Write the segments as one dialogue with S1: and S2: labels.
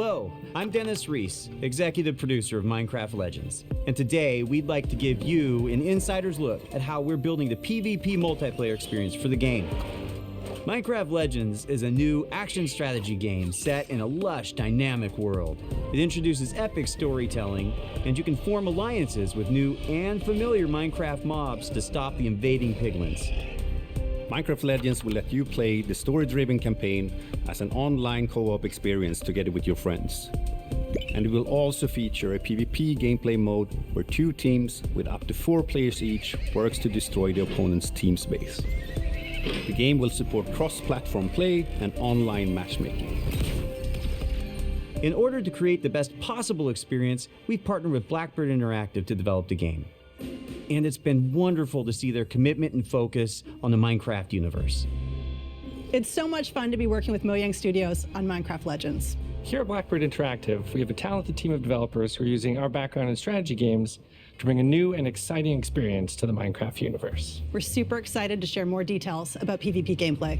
S1: Hello, I'm Dennis Reese, executive producer of Minecraft Legends. And today we'd like to give you an insider's look at how we're building the PvP multiplayer experience for the game. Minecraft Legends is a new action strategy game set in a lush, dynamic world. It introduces epic storytelling, and you can form alliances with new and familiar Minecraft mobs to stop the invading piglins.
S2: Minecraft Legends will let you play the story-driven campaign as an online co-op experience together with your friends. And it will also feature a PvP gameplay mode where 2 teams with up to 4 players each works to destroy the opponent's team's base. The game will support cross-platform play and online matchmaking.
S1: In order to create the best possible experience, we've partnered with Blackbird Interactive to develop the game. And it's been wonderful to see their commitment and focus on the Minecraft universe.
S3: It's so much fun to be working with Mojang Studios on Minecraft Legends.
S4: Here at Blackbird Interactive, we have a talented team of developers who are using our background in strategy games to bring a new and exciting experience to the Minecraft universe.
S3: We're super excited to share more details about PvP gameplay.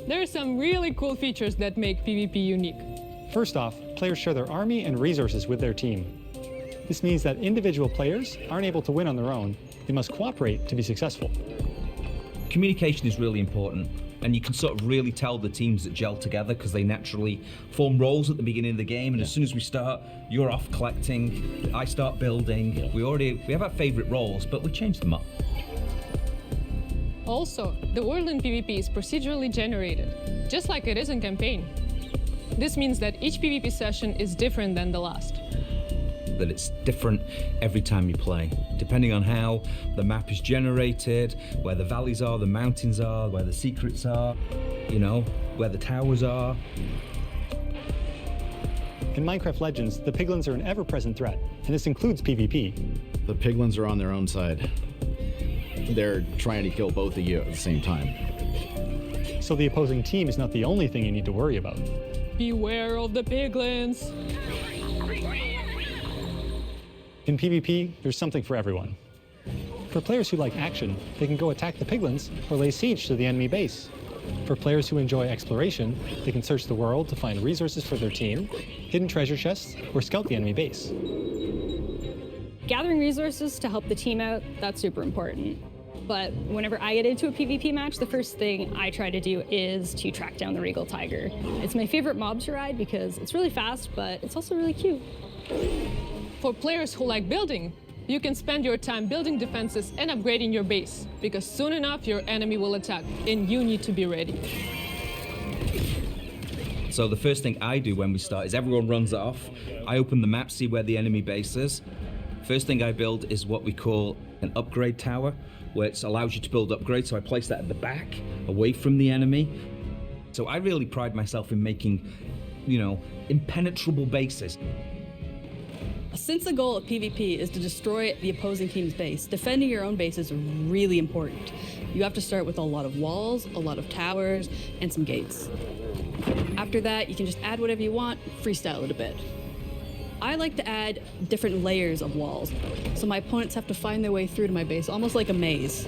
S5: There are some really cool features that make PvP unique.
S6: First off, players share their army and resources with their team. This means that individual players aren't able to win on their own. They must cooperate to be successful.
S7: Communication is really important, and you can sort of really tell the teams that gel together because they naturally form roles at the beginning of the game, and as soon as we start, you're off collecting, I start building. We have our favorite roles, but we change them up.
S5: Also, the world in PvP is procedurally generated, just like it is in campaign. This means that each PvP session is different than the last.
S7: That it's different every time you play, depending on how the map is generated, where the valleys are, the mountains are, where the secrets are, you know, where the towers are.
S6: In Minecraft Legends, the piglins are an ever-present threat, and this includes PvP.
S8: The piglins are on their own side. They're trying to kill both of you at the same time.
S6: So the opposing team is not the only thing you need to worry about.
S5: Beware of the piglins.
S6: In PvP, there's something for everyone. For players who like action, they can go attack the piglins or lay siege to the enemy base. For players who enjoy exploration, they can search the world to find resources for their team, hidden treasure chests, or scout the enemy base.
S9: Gathering resources to help the team out, that's super important. But whenever I get into a PvP match, the first thing I try to do is to track down the Regal Tiger. It's my favorite mob to ride because it's really fast, but it's also really cute.
S5: For players who like building, you can spend your time building defenses and upgrading your base, because soon enough your enemy will attack, and you need to be ready.
S7: So the first thing I do when we start is everyone runs off. I open the map, see where the enemy base is. First thing I build is what we call an upgrade tower, where it allows you to build upgrades. So I place that at the back, away from the enemy. So I really pride myself in making, you know, impenetrable bases.
S10: Since the goal of PvP is to destroy the opposing team's base, defending your own base is really important. You have to start with a lot of walls, a lot of towers, and some gates. After that, you can just add whatever you want, freestyle it a bit. I like to add different layers of walls, so my opponents have to find their way through to my base, almost like a maze.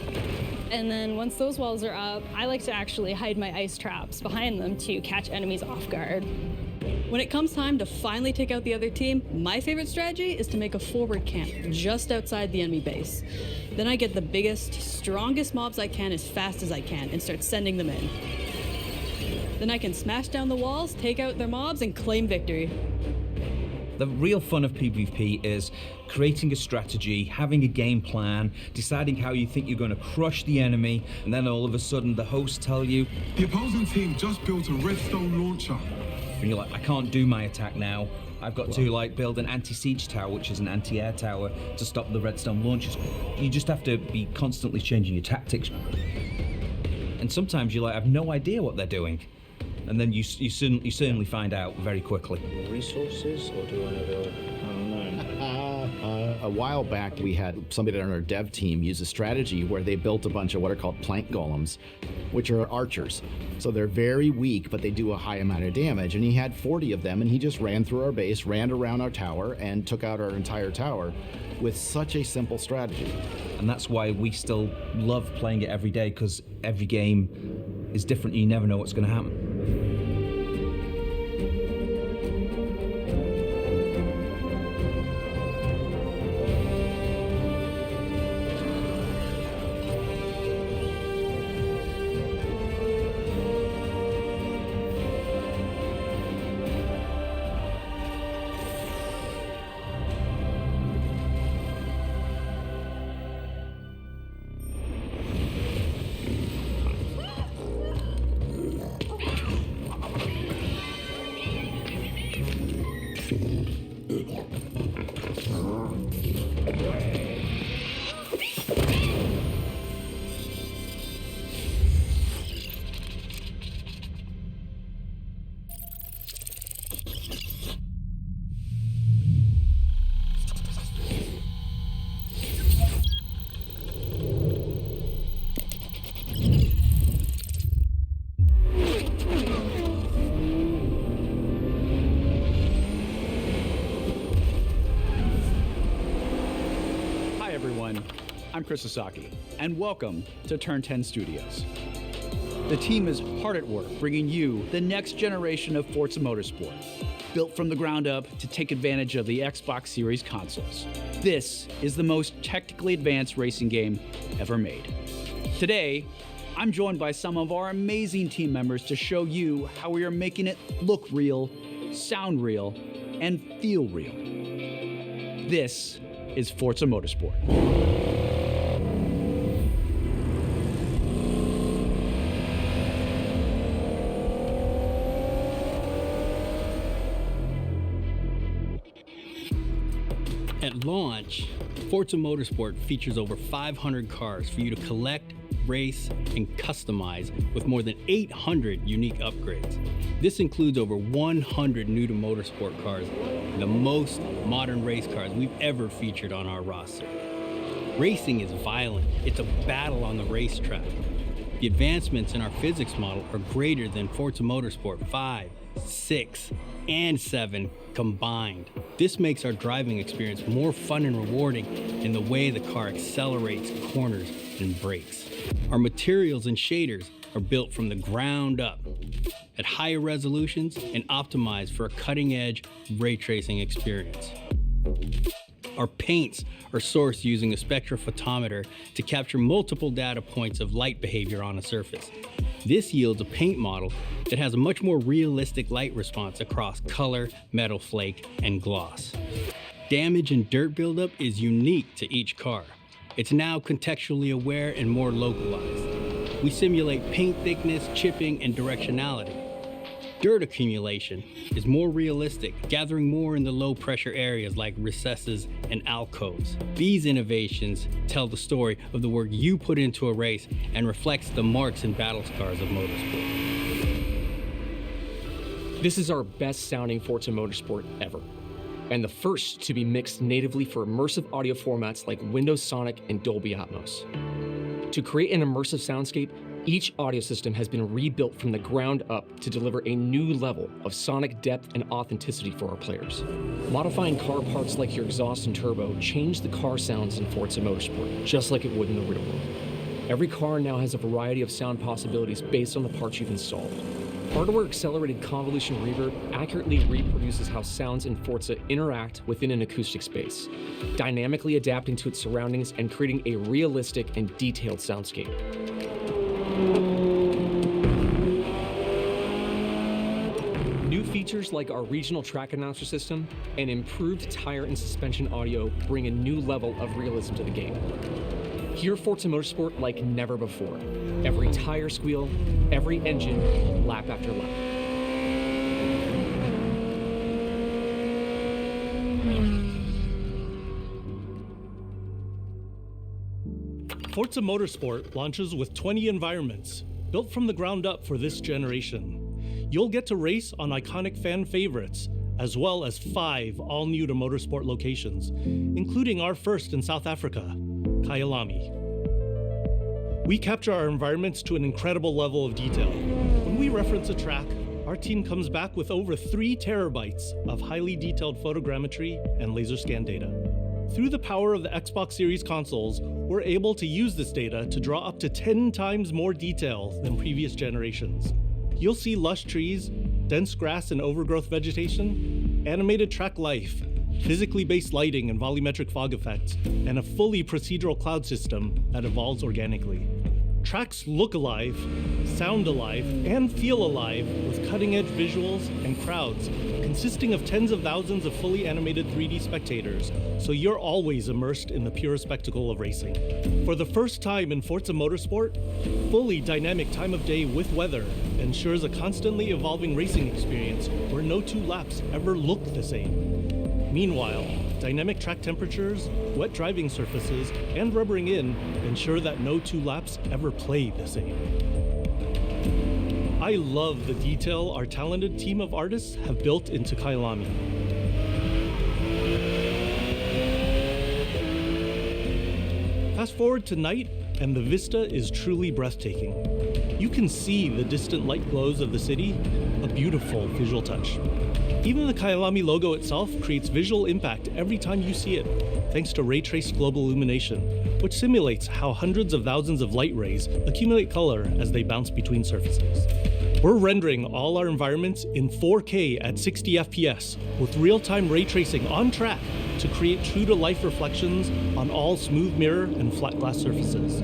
S9: And then once those walls are up, I like to actually hide my ice traps behind them to catch enemies off guard.
S10: When it comes time to finally take out the other team, my favorite strategy is to make a forward camp just outside the enemy base. Then I get the biggest, strongest mobs I can as fast as I can and start sending them in. Then I can smash down the walls, take out their mobs, and claim victory.
S7: The real fun of PvP is creating a strategy, having a game plan, deciding how you think you're going to crush the enemy, and then all of a sudden the hosts tell you,
S11: the opposing team just built a redstone launcher.
S7: And you're like, I can't do my attack now. I've got to like build an anti-siege tower, which is an anti-air tower, to stop the redstone launchers. You just have to be constantly changing your tactics. And sometimes you like have no idea what they're doing. And then you certainly find out very quickly.
S8: Resources, or do I have a... I don't know. while back, we had somebody on our dev team use a strategy where they built a bunch of what are called plank golems, which are archers. So they're very weak, but they do a high amount of damage. And he had 40 of them, and he just ran through our base, ran around our tower, and took out our entire tower with such a simple strategy.
S7: And that's why we still love playing it every day, because every game is different. You never know what's going to happen.
S12: I'm Chris Sasaki, and welcome to Turn 10 Studios. The team is hard at work bringing you the next generation of Forza Motorsport, built from the ground up to take advantage of the Xbox Series consoles. This is the most technically advanced racing game ever made. Today, I'm joined by some of our amazing team members to show you how we are making it look real, sound real, and feel real. This is Forza Motorsport.
S13: At launch, Forza Motorsport features over 500 cars for you to collect, race, and customize with more than 800 unique upgrades. This includes over 100 new to motorsport cars, the most modern race cars we've ever featured on our roster. Racing is violent. It's a battle on the racetrack. The advancements in our physics model are greater than Forza Motorsport 5, 6, and 7 combined. This makes our driving experience more fun and rewarding in the way the car accelerates, corners, and brakes. Our materials and shaders are built from the ground up at higher resolutions and optimized for a cutting-edge ray tracing experience. Our paints are sourced using a spectrophotometer to capture multiple data points of light behavior on a surface. This yields a paint model that has a much more realistic light response across color, metal flake, and gloss. Damage and dirt buildup is unique to each car. It's now contextually aware and more localized. We simulate paint thickness, chipping, and directionality. Dirt accumulation is more realistic, gathering more in the low-pressure areas like recesses and alcoves. These innovations tell the story of the work you put into a race and reflects the marks and battle scars of motorsport.
S14: This is our best-sounding Forza Motorsport ever, and the first to be mixed natively for immersive audio formats like Windows Sonic and Dolby Atmos. To create an immersive soundscape, each audio system has been rebuilt from the ground up to deliver a new level of sonic depth and authenticity for our players. Modifying car parts like your exhaust and turbo change the car sounds in Forza Motorsport, just like it would in the real world. Every car now has a variety of sound possibilities based on the parts you've installed. Hardware-accelerated convolution reverb accurately reproduces how sounds in Forza interact within an acoustic space, dynamically adapting to its surroundings and creating a realistic and detailed soundscape. New features like our regional track announcer system and improved tire and suspension audio bring a new level of realism to the game. Hear Forza Motorsport like never before. Every tire squeal, every engine, lap after lap.
S15: Forza Motorsport launches with 20 environments, built from the ground up for this generation. You'll get to race on iconic fan favorites, as well as 5 all-new to motorsport locations, including our first in South Africa, Kyalami. We capture our environments to an incredible level of detail. When we reference a track, our team comes back with over 3 terabytes of highly detailed photogrammetry and laser scan data. Through the power of the Xbox Series consoles, we're able to use this data to draw up to 10 times more detail than previous generations. You'll see lush trees, dense grass and overgrowth vegetation, animated track life, physically based lighting and volumetric fog effects, and a fully procedural cloud system that evolves organically. Tracks look alive, sound alive, and feel alive with cutting-edge visuals and crowds consisting of tens of thousands of fully animated 3D spectators, so you're always immersed in the pure spectacle of racing. For the first time in Forza Motorsport, fully dynamic time of day with weather ensures a constantly evolving racing experience where no 2 laps ever look the same. Meanwhile, dynamic track temperatures, wet driving surfaces, and rubbering in ensure that no 2 laps ever play the same. I love the detail our talented team of artists have built into Kyalami. Fast forward to night, and the vista is truly breathtaking. You can see the distant light glows of the city, a beautiful visual touch. Even the Kyalami logo itself creates visual impact every time you see it, thanks to ray-traced global illumination, which simulates how hundreds of thousands of light rays accumulate color as they bounce between surfaces. We're rendering all our environments in 4K at 60 FPS with real-time ray tracing on track to create true-to-life reflections on all smooth mirror and flat glass surfaces.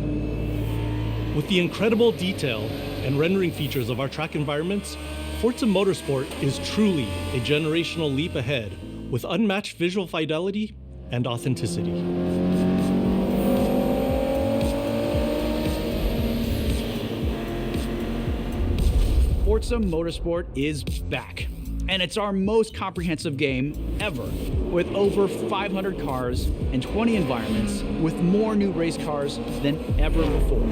S15: With the incredible detail and rendering features of our track environments, Forza Motorsport is truly a generational leap ahead with unmatched visual fidelity and authenticity.
S12: Forza Motorsport is back, and it's our most comprehensive game ever, with over 500 cars and 20 environments, with more new race cars than ever before.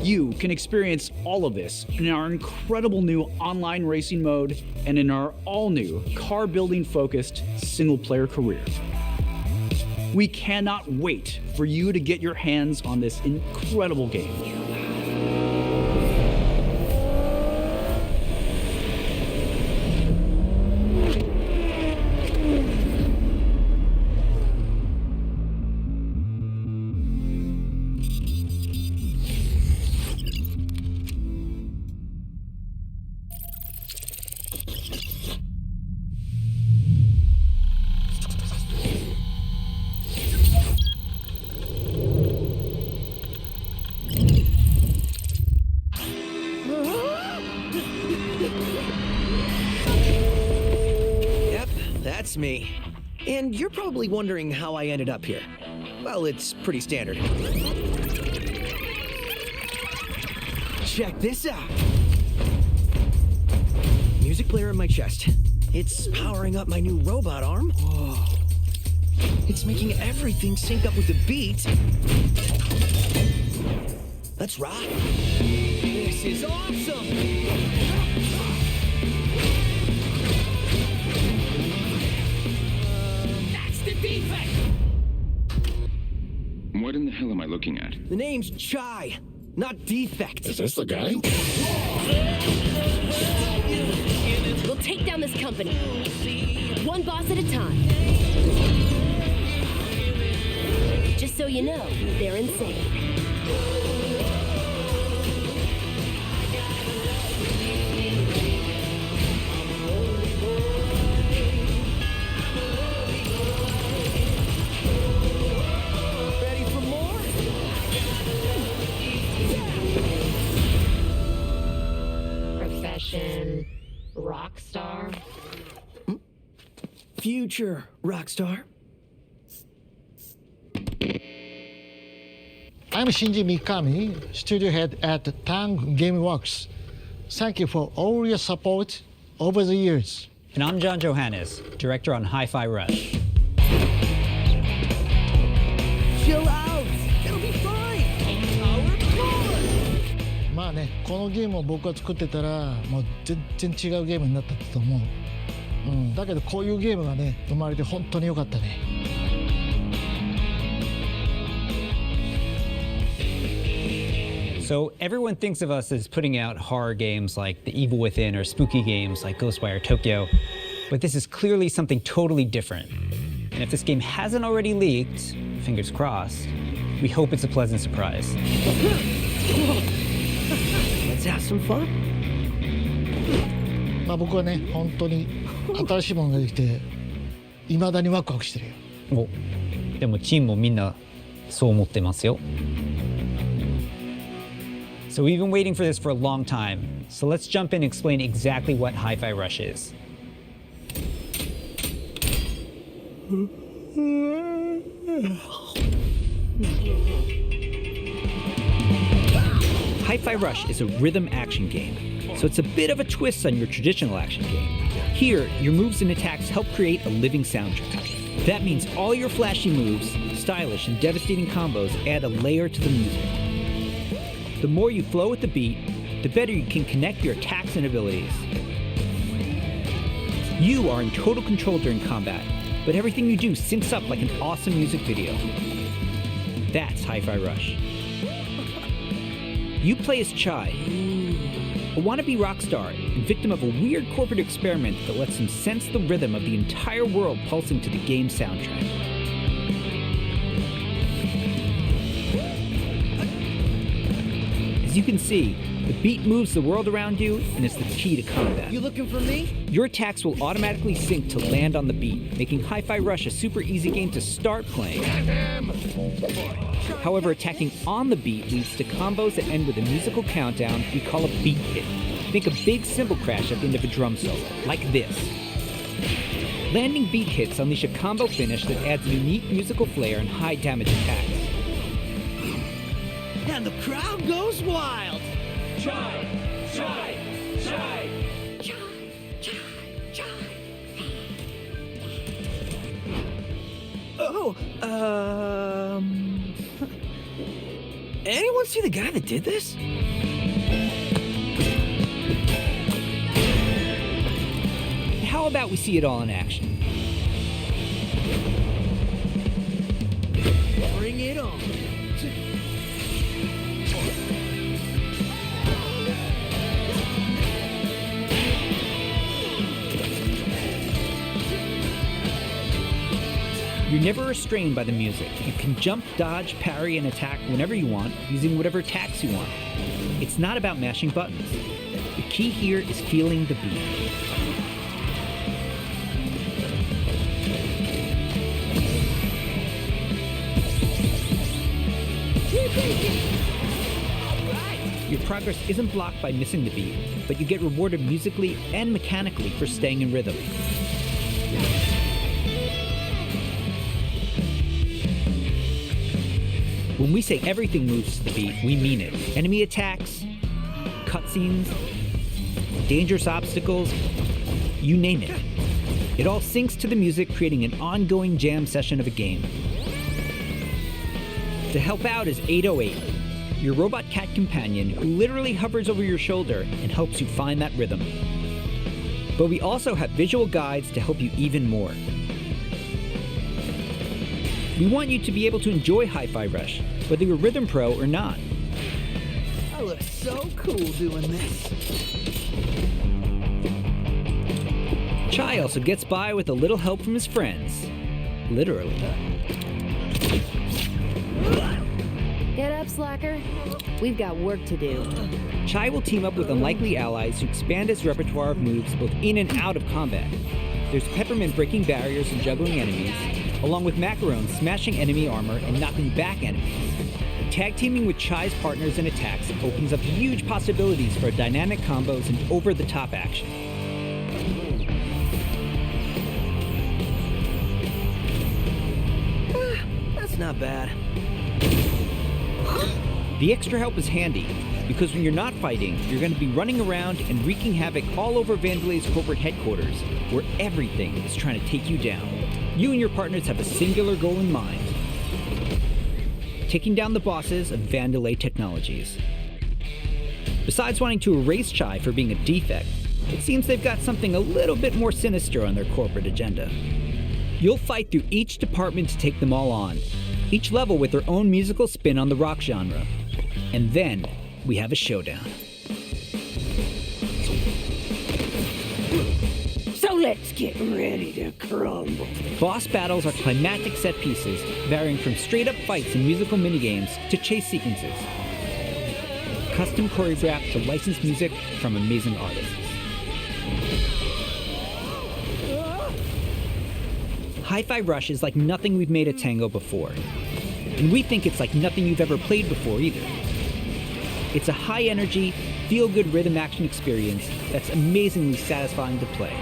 S12: You can experience all of this in our incredible new online racing mode and in our all-new car-building focused single-player career. We cannot wait for you to get your hands on this incredible game.
S16: That's me. And you're probably wondering how I ended up here. Well, it's pretty standard. Check this out. Music player in my chest. It's powering up my new robot arm. Whoa. It's making everything sync up with the beat. Let's rock. This is awesome. Defect!
S17: What in the hell am I looking at?
S16: The name's Chai, not Defect.
S17: Is this the guy?
S18: We'll take down this company, one boss at a time. Just so you know, they're insane. Rock star?
S16: Future rock star?
S19: I'm Shinji Mikami, studio head at Tang Gameworks. Thank you for all your support over the years.
S20: And I'm John Johannes, director on Hi-Fi Rush.
S16: Chill out! It'll be fine! Our core!
S19: まあね、このゲームを僕が作ってたら、もう全然違うゲームになったと思う。だけどこういうゲームがね生まれて本当に良かったね。
S20: So everyone thinks of us as putting out horror games like The Evil Within or spooky games like Ghostwire Tokyo, but this is clearly something totally different. And if this game hasn't already leaked, fingers crossed, we hope it's a pleasant surprise.
S16: Let's have some fun.
S19: まあ僕はね本当に新しいものができて未だにワクワクしてるよ。
S20: お、でもチームもみんなそう思ってますよ。So we've been waiting for this for a long time. So let's jump in and explain exactly what Hi-Fi Rush is.
S12: Hi-Fi Rush is a rhythm action game, so it's a bit of a twist on your traditional action game. Here, your moves and attacks help create a living soundtrack. That means all your flashy moves, stylish and devastating combos add a layer to the music. The more you flow with the beat, the better you can connect your attacks and abilities. You are in total control during combat, but everything you do syncs up like an awesome music video. That's Hi-Fi Rush. You play as Chai, a wannabe rock star and victim of a weird corporate experiment that lets him sense the rhythm of the entire world pulsing to the game's soundtrack. As you can see, the beat moves the world around you and is the key to combat.
S16: You looking for me?
S12: Your attacks will automatically sync to land on the beat, making Hi-Fi Rush a super easy game to start playing. However, attacking on the beat leads to combos that end with a musical countdown we call a beat hit. Think a big cymbal crash at the end of a drum solo, like this. Landing beat hits unleash a combo finish that adds a unique musical flair and high damage attacks.
S16: And the crowd goes wild.
S21: Chai! Chai! Chai!
S16: Oh, anyone see the guy that did this?
S12: How about we see it all in action?
S16: Bring it on.
S12: You're never restrained by the music. You can jump, dodge, parry, and attack whenever you want, using whatever attacks you want. It's not about mashing buttons. The key here is feeling the beat. Your progress isn't blocked by missing the beat, but you get rewarded musically and mechanically for staying in rhythm. When we say everything moves to the beat, we mean it. Enemy attacks, cutscenes, dangerous obstacles, you name it. It all syncs to the music, creating an ongoing jam session of a game. To help out is 808, your robot cat companion who literally hovers over your shoulder and helps you find that rhythm. But we also have visual guides to help you even more. We want you to be able to enjoy Hi-Fi Rush, whether you're a rhythm pro or not.
S16: I look so cool doing this.
S12: Chai also gets by with a little help from his friends. Literally.
S18: Get up, slacker. We've got work to do.
S12: Chai will team up with unlikely allies to expand his repertoire of moves both in and out of combat. There's Peppermint breaking barriers and juggling enemies, along with Macaron smashing enemy armor and knocking back enemies. Tag teaming with Chai's partners and attacks opens up huge possibilities for dynamic combos and over-the-top action.
S16: That's not bad.
S12: The extra help is handy, because when you're not fighting, you're going to be running around and wreaking havoc all over Vandelay's corporate headquarters, where everything is trying to take you down. You and your partners have a singular goal in mind: taking down the bosses of Vandelay Technologies. Besides wanting to erase Chai for being a defect,
S2: it seems they've got something a little bit more sinister on their corporate agenda. You'll fight through each department to take them all on, each level with their own musical spin on the rock genre. And then we have a showdown.
S22: So let's get ready to crumble.
S2: Boss battles are climactic set pieces, varying from straight-up fights and musical minigames to chase sequences. Custom choreographed to licensed music from amazing artists. Hi-Fi Rush is like nothing we've made at Tango before. And we think it's like nothing you've ever played before either. It's a high-energy, feel-good rhythm action experience that's amazingly satisfying to play.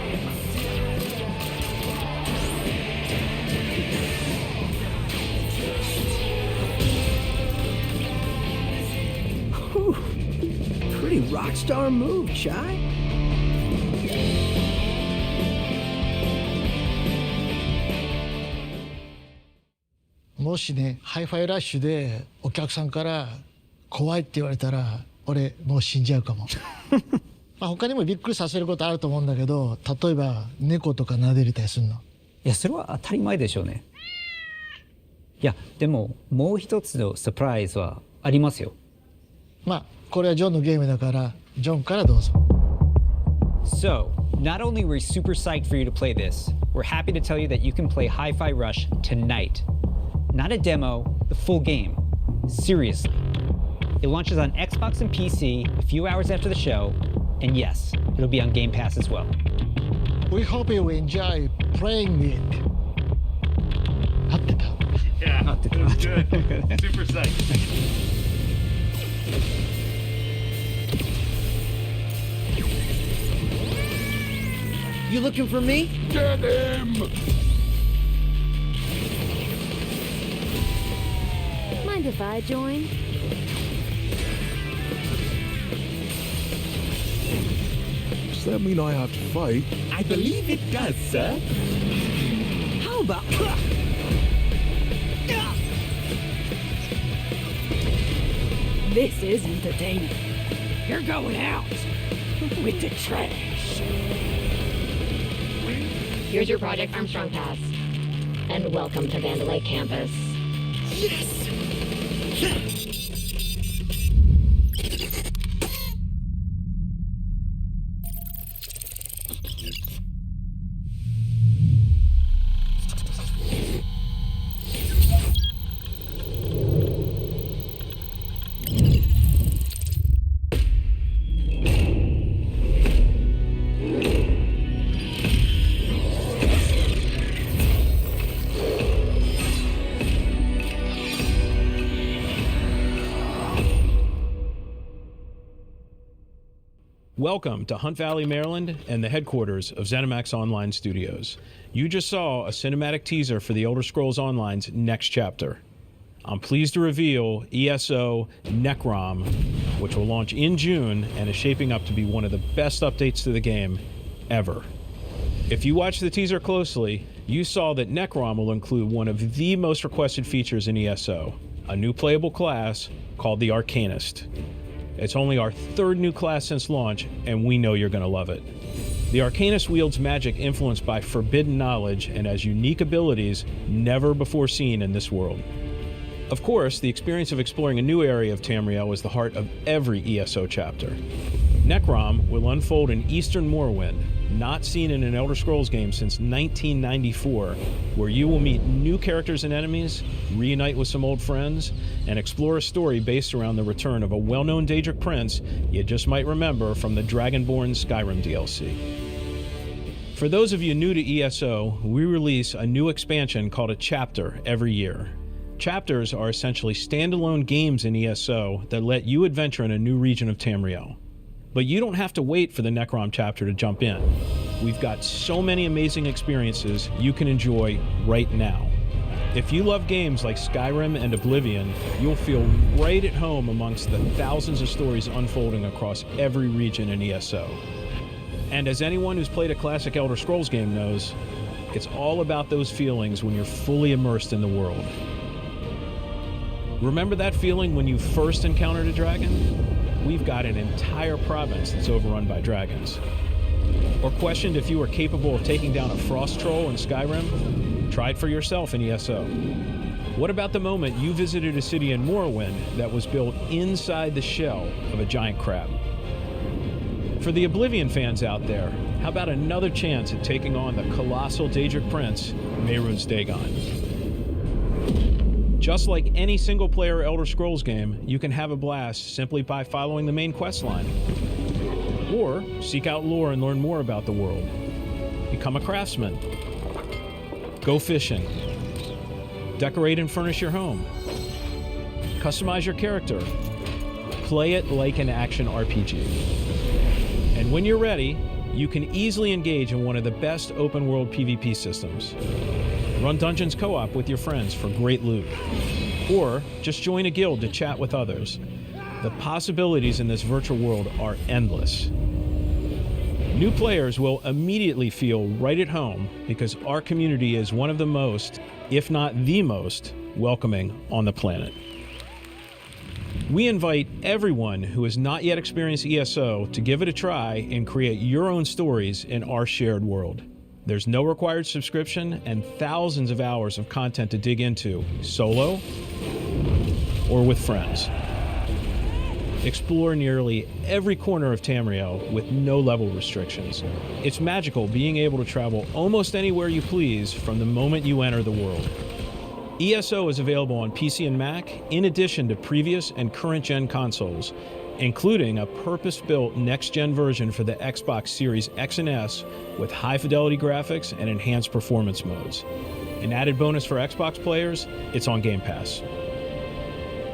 S16: Whew. Pretty rock star move, Chai.
S19: もしね、ハイファイラッシュでお客さんから怖いって言われたら、俺もう死んじゃうかも。まあ他にもびっくりさせることあると思うんだけど、例えば猫とか撫でれたりするの。
S20: いや、それは当たり前でしょうね。いや、でももう一つのサプライズはありますよ。
S19: まあこれはジョンのゲームだから、ジョンからどうぞ。
S20: So, not only were we super psyched for you to play this, we're happy to tell you that you can play Hi-Fi Rush tonight. Not a demo, the full game. Seriously. It launches on Xbox and PC a few hours after the show, and yes, it'll be on Game Pass as well.
S19: We hope you enjoy playing it. 合ってた。
S23: Yeah, it was good. Super psyched.
S16: You looking for me?
S23: Get him!
S18: Mind if I join?
S23: Does that mean I have to fight?
S16: I believe it does, sir. How about...
S22: This is entertaining. You're going out with the trash.
S24: Here's your Project Armstrong pass. And welcome to Vandalay Campus.
S16: Yes!
S25: Welcome to Hunt Valley, Maryland, and the headquarters of ZeniMax Online Studios. You just saw a cinematic teaser for the Elder Scrolls Online's next chapter. I'm pleased to reveal ESO Necrom, which will launch in June and is shaping up to be one of the best updates to the game ever. If you watched the teaser closely, you saw that Necrom will include one of the most requested features in ESO, a new playable class called the Arcanist. It's only our third new class since launch, and we know you're going to love it. The Arcanist wields magic influenced by forbidden knowledge and has unique abilities never before seen in this world. Of course, the experience of exploring a new area of Tamriel is the heart of every ESO chapter. Necrom will unfold in Eastern Morrowind, not seen in an Elder Scrolls game since 1994, where you will meet new characters and enemies, reunite with some old friends, and explore a story based around the return of a well-known Daedric prince you just might remember from the Dragonborn Skyrim DLC. For those of you new to ESO, we release a new expansion called a chapter every year. Chapters are essentially standalone games in ESO that let you adventure in a new region of Tamriel. But you don't have to wait for the Necrom chapter to jump in. We've got so many amazing experiences you can enjoy right now. If you love games like Skyrim and Oblivion, you'll feel right at home amongst the thousands of stories unfolding across every region in ESO. And as anyone who's played a classic Elder Scrolls game knows, it's all about those feelings when you're fully immersed in the world. Remember that feeling when you first encountered a dragon? We've got an entire province that's overrun by dragons. Or questioned if you were capable of taking down a frost troll in Skyrim? Try it for yourself in ESO. What about the moment you visited a city in Morrowind that was built inside the shell of a giant crab? For the Oblivion fans out there, how about another chance at taking on the colossal Daedric Prince, Mehrunes Dagon? Just like any single-player Elder Scrolls game, you can have a blast simply by following the main quest line. Or seek out lore and learn more about the world. Become a craftsman. Go fishing. Decorate and furnish your home. Customize your character. Play it like an action RPG. And when you're ready, you can easily engage in one of the best open-world PvP systems. Run dungeons co-op with your friends for great loot. Or just join a guild to chat with others. The possibilities in this virtual world are endless. New players will immediately feel right at home because our community is one of the most, if not the most, welcoming on the planet. We invite everyone who has not yet experienced ESO to give it a try and create your own stories in our shared world. There's no required subscription and thousands of hours of content to dig into, solo or with friends. Explore nearly every corner of Tamriel with no level restrictions. It's magical being able to travel almost anywhere you please from the moment you enter the world. ESO is available on PC and Mac, in addition to previous and current-gen consoles, including a purpose-built next-gen version for the Xbox Series X and S with high-fidelity graphics and enhanced performance modes. An added bonus for Xbox players, it's on Game Pass.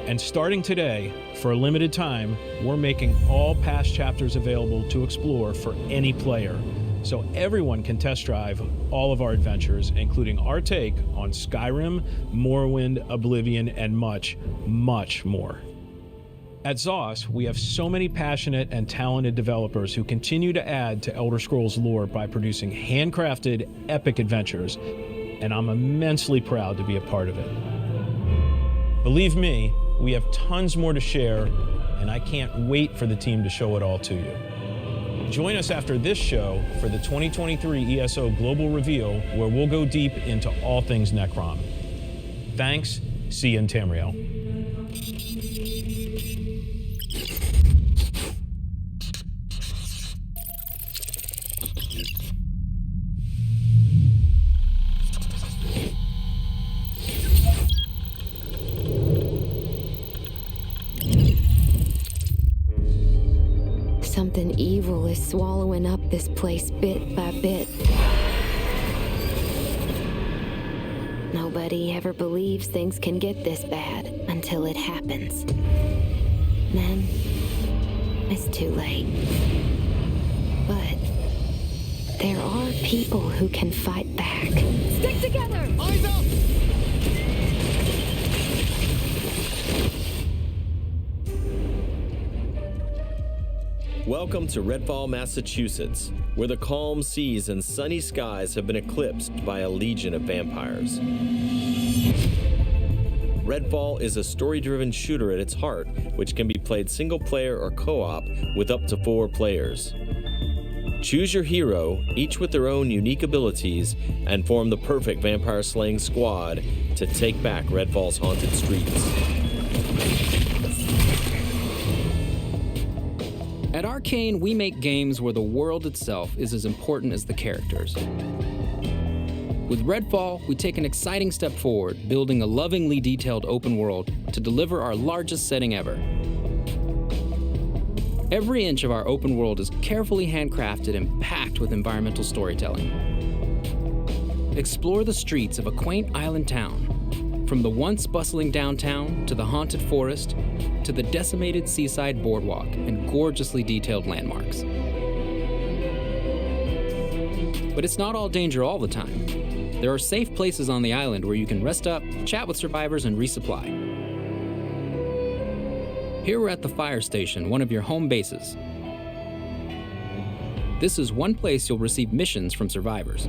S25: And starting today, for a limited time, we're making all past chapters available to explore for any player, so everyone can test drive all of our adventures, including our take on Skyrim, Morrowind, Oblivion, and much, much more. At ZOS, we have so many passionate and talented developers who continue to add to Elder Scrolls lore by producing handcrafted, epic adventures, and I'm immensely proud to be a part of it. Believe me, we have tons more to share, and I can't wait for the team to show it all to you. Join us after this show for the 2023 ESO Global Reveal, where we'll go deep into all things Necrom. Thanks. See you in Tamriel.
S24: Something evil is swallowing up this place bit by bit. Nobody ever believes things can get this bad until it happens. Then, it's too late. But there are people who can fight back.
S22: Stick together!
S23: Eyes up!
S1: Welcome to Redfall, Massachusetts, where the calm seas and sunny skies have been eclipsed by a legion of vampires. Redfall is a story-driven shooter at its heart, which can be played single-player or co-op with up to 4 players. Choose your hero, each with their own unique abilities, and form the perfect vampire-slaying squad to take back Redfall's haunted streets.
S3: At Arcane, we make games where the world itself is as important as the characters. With Redfall, we take an exciting step forward, building a lovingly detailed open world to deliver our largest setting ever. Every inch of our open world is carefully handcrafted and packed with environmental storytelling. Explore the streets of a quaint island town, from the once bustling downtown to the haunted forest to the decimated seaside boardwalk and gorgeously detailed landmarks. But it's not all danger all the time. There are safe places on the island where you can rest up, chat with survivors, and resupply. Here we're at the fire station, one of your home bases. This is one place you'll receive missions from survivors.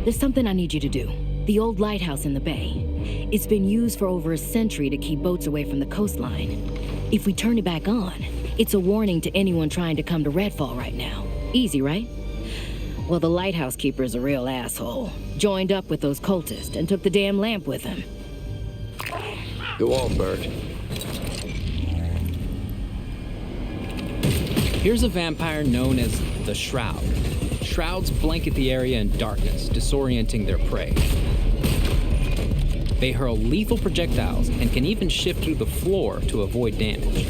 S4: There's something I need you to do. The old lighthouse in the bay. It's been used for over a century to keep boats away from the coastline. If we turn it back on, it's a warning to anyone trying to come to Redfall right now. Easy, right? Well, the lighthouse keeper's a real asshole. Joined up with those cultists and took the damn lamp with him.
S5: Go on, Bert.
S3: Here's a vampire known as the Shroud. Shrouds blanket the area in darkness, disorienting their prey. They hurl lethal projectiles and can even shift through the floor to avoid damage.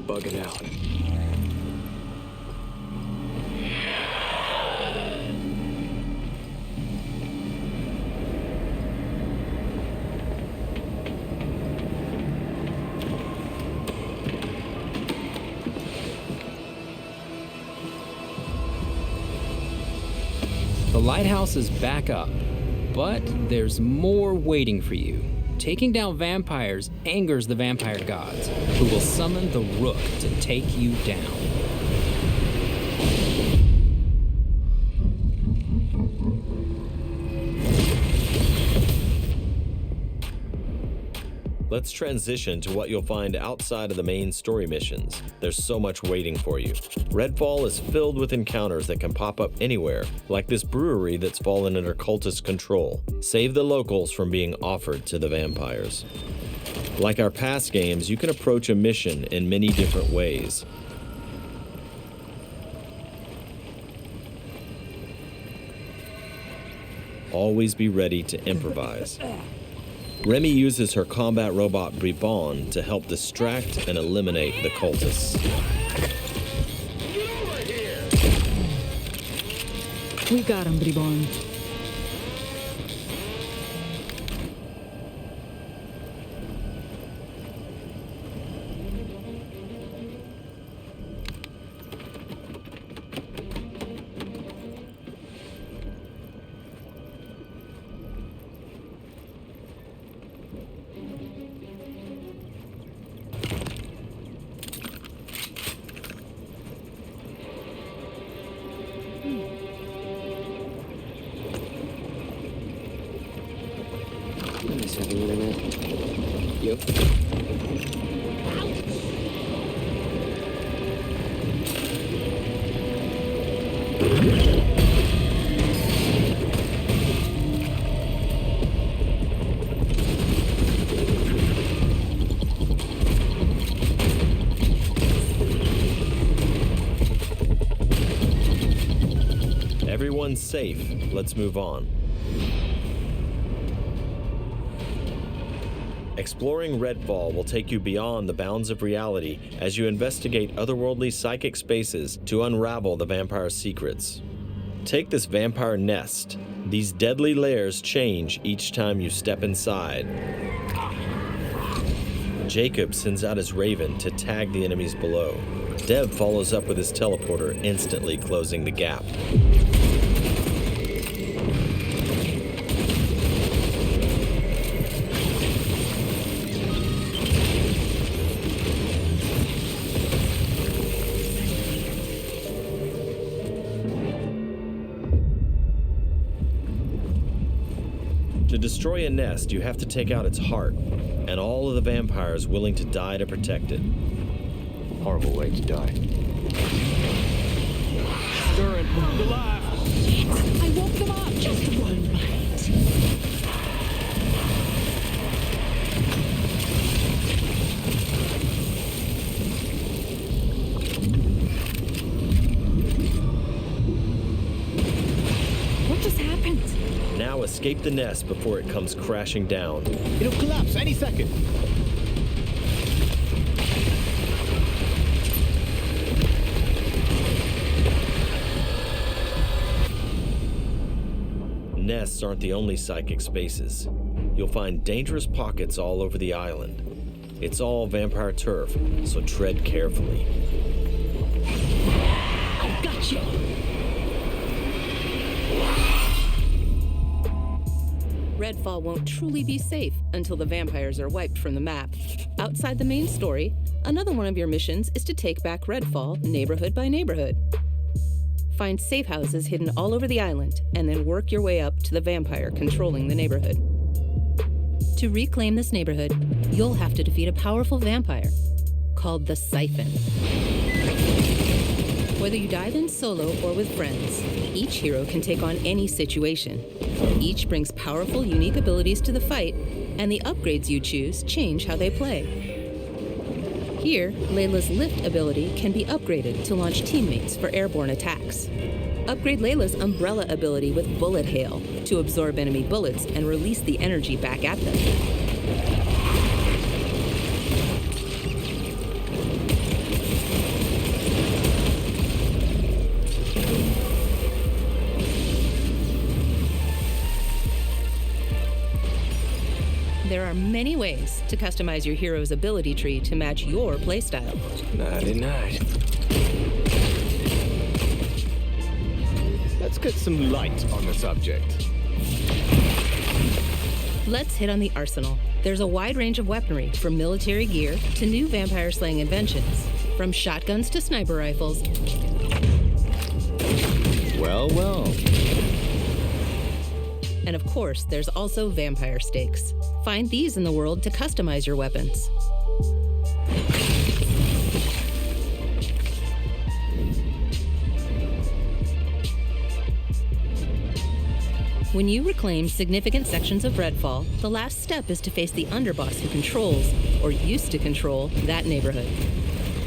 S5: Bugging out.
S3: The lighthouse is back up, but there's more waiting for you. Taking down vampires angers the vampire gods, who will summon the Rook to take you down.
S1: Let's transition to what you'll find outside of the main story missions. There's so much waiting for you. Redfall is filled with encounters that can pop up anywhere, like this brewery that's fallen under cultist control. Save the locals from being offered to the vampires. Like our past games, you can approach a mission in many different ways. Always be ready to improvise. Remy uses her combat robot Bribon to help distract and eliminate the cultists.
S4: We got him, Bribon.
S1: Everyone's safe. Let's move on. Exploring Redfall will take you beyond the bounds of reality as you investigate otherworldly psychic spaces to unravel the vampire's secrets. Take this vampire nest. These deadly layers change each time you step inside. Jacob sends out his raven to tag the enemies below. Dev follows up with his teleporter, instantly closing the gap. To destroy a nest, you have to take out its heart, and all of the vampires willing to die to protect it.
S5: Horrible way to die.
S21: Stir it. The life.
S22: I woke them up. Just one bite.
S1: Now escape the nest before it comes crashing down.
S12: It'll collapse any second.
S1: Nests aren't the only psychic spaces. You'll find dangerous pockets all over the island. It's all vampire turf, so tread carefully.
S22: I got you.
S6: Redfall won't truly be safe until the vampires are wiped from the map. Outside the main story, another one of your missions is to take back Redfall neighborhood by neighborhood. Find safe houses hidden all over the island, and then work your way up to the vampire controlling the neighborhood. To reclaim this neighborhood, you'll have to defeat a powerful vampire called the Siphon. Whether you dive in solo or with friends, each hero can take on any situation. Each brings powerful, unique abilities to the fight, and the upgrades you choose change how they play. Here, Layla's lift ability can be upgraded to launch teammates for airborne attacks. Upgrade Layla's umbrella ability with bullet hail to absorb enemy bullets and release the energy back at them. There are many ways to customize your hero's ability tree to match your playstyle.
S5: Nighty-night. Let's get some light on the subject.
S6: Let's hit on the arsenal. There's a wide range of weaponry, from military gear to new vampire-slaying inventions. From shotguns to sniper rifles.
S5: Well, well.
S6: And of course, there's also vampire stakes. Find these in the world to customize your weapons. When you reclaim significant sections of Redfall, the last step is to face the underboss who controls, or used to control, that neighborhood.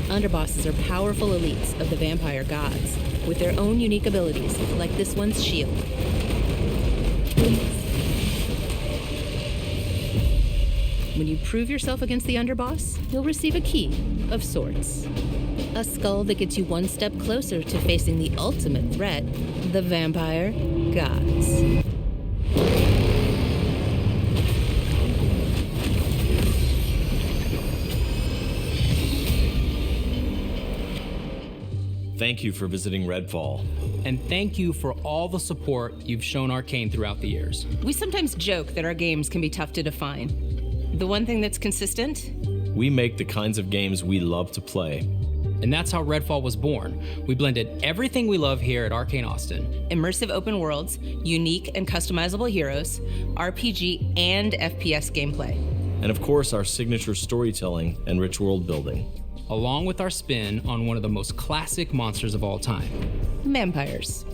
S6: Underbosses are powerful elites of the vampire gods, with their own unique abilities, like this one's shield. When you prove yourself against the underboss, you'll receive a key of sorts. A skull that gets you one step closer to facing the ultimate threat, the vampire gods.
S1: Thank you for visiting Redfall.
S3: And thank you for all the support you've shown Arcane throughout the years.
S6: We sometimes joke that our games can be tough to define. The one thing that's consistent?
S1: We make the kinds of games we love to play.
S3: And that's how Redfall was born. We blended everything we love here at Arcane Austin.
S6: Immersive open worlds, unique and customizable heroes, RPG and FPS gameplay.
S1: And of course, our signature storytelling and rich world building.
S3: Along with our spin on one of the most classic monsters of all time.
S6: Vampires.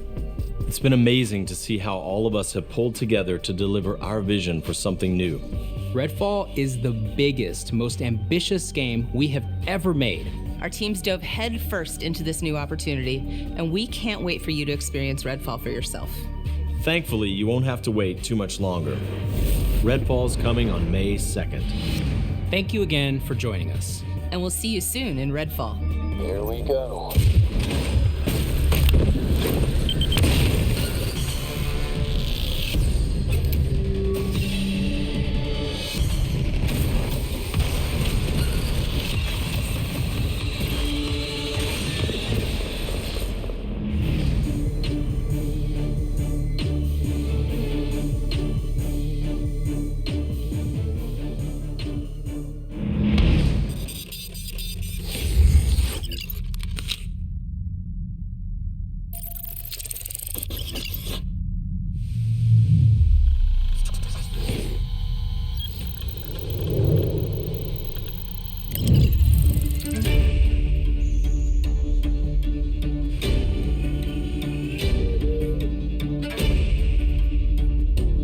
S1: It's been amazing to see how all of us have pulled together to deliver our vision for something new.
S3: Redfall is the biggest, most ambitious game we have ever made.
S6: Our teams dove head first into this new opportunity, and we can't wait for you to experience Redfall for yourself.
S1: Thankfully, you won't have to wait too much longer. Redfall's coming on May 2nd.
S3: Thank you again for joining us.
S6: And we'll see you soon in Redfall.
S5: Here we go.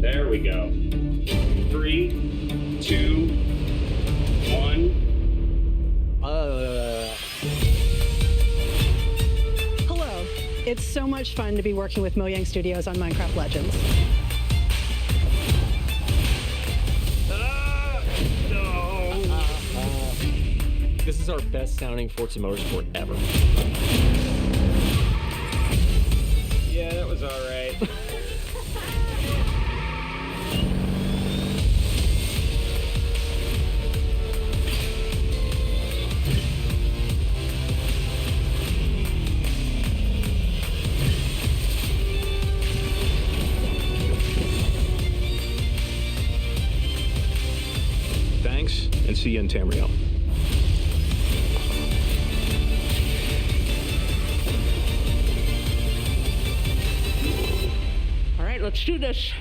S8: There we go. 3, 2, 1.
S9: Hello. It's so much fun to be working with Mojang Studios on Minecraft Legends.
S14: This is our best sounding Forza Motorsport ever.
S1: Yeah, that was all right.
S25: Thanks, and see you in Tamriel.
S22: All right, let's do this.